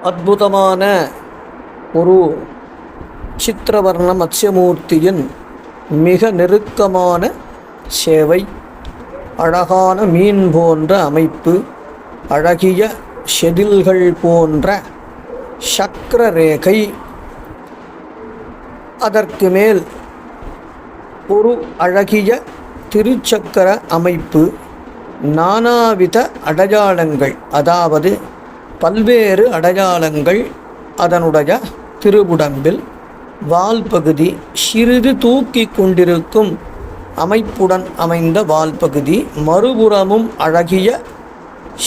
அற்புதமான ஒரு சித்திரவர்ண மத்ஸ்யமூர்த்தியின் மிக நெருக்கமான சேவை. அழகான மீன் போன்ற அமைப்பு, அழகிய செதில்கள் போன்ற சக்கர ரேகை, அதற்கு மேல் ஒரு அழகிய திருச்சக்கர அமைப்பு, நானாவித அடையாளங்கள், அதாவது பல்வேறு அடையாளங்கள் அதனுடைய திருவுடம்பில். வால் பகுதி சிறிது தூக்கி கொண்டிருக்கும் அமைப்புடன் அமைந்த வால் பகுதி, மறுபுறமும் அழகிய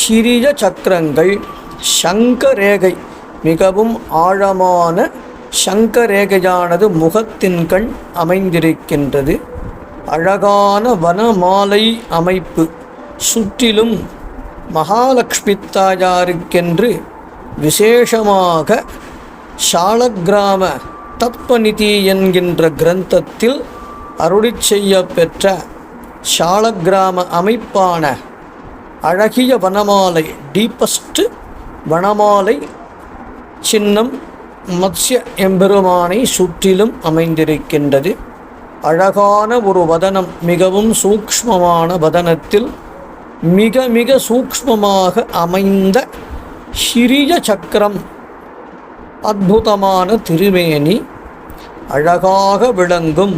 சிறிய சக்கரங்கள், சங்கரேகை, மிகவும் ஆழமான சங்கரேகையானது முகத்தின் கண் அமைந்திருக்கின்றது. அழகான வனமாலை அமைப்பு, சுற்றிலும் மகாலட்சுமி தாயாருக்கென்று விசேஷமாக சாலக்கிராம தத்வநிதி என்கின்ற கிரந்தத்தில் அருளிச் செய்ய பெற்ற சாலக்கிராம அமைப்பான அழகிய வனமாலை, டீப்பஸ்ட் வனமாலை சின்னம் மத்ஸ்ய எம்பெருமானை சுற்றிலும் அமைந்திருக்கின்றது. அழகான ஒரு வதனம், மிகவும் சூக்ஷ்மமான வதனத்தில் மிக மிக சூக்ஷ்மமாக அமைந்த சிறிய சக்கரம், அற்புதமான திருமேனி, அழகாக விளங்கும்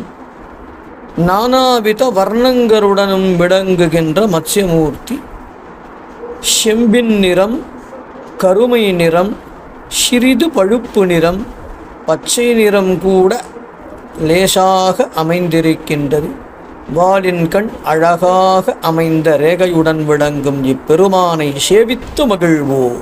நானாவித வர்ணங்களுடனும் விளங்குகின்ற மத்ஸ்யமூர்த்தி. செம்பின் நிறம், கருமை நிறம், சிறிது பழுப்பு நிறம், பச்சை நிறம் கூட லேசாக அமைந்திருக்கின்றது. வாலின் கண் அழகாக அமைந்த ரேகையுடன் விளங்கும் இப்பெருமானை சேவித்து மகிழ்வோம்.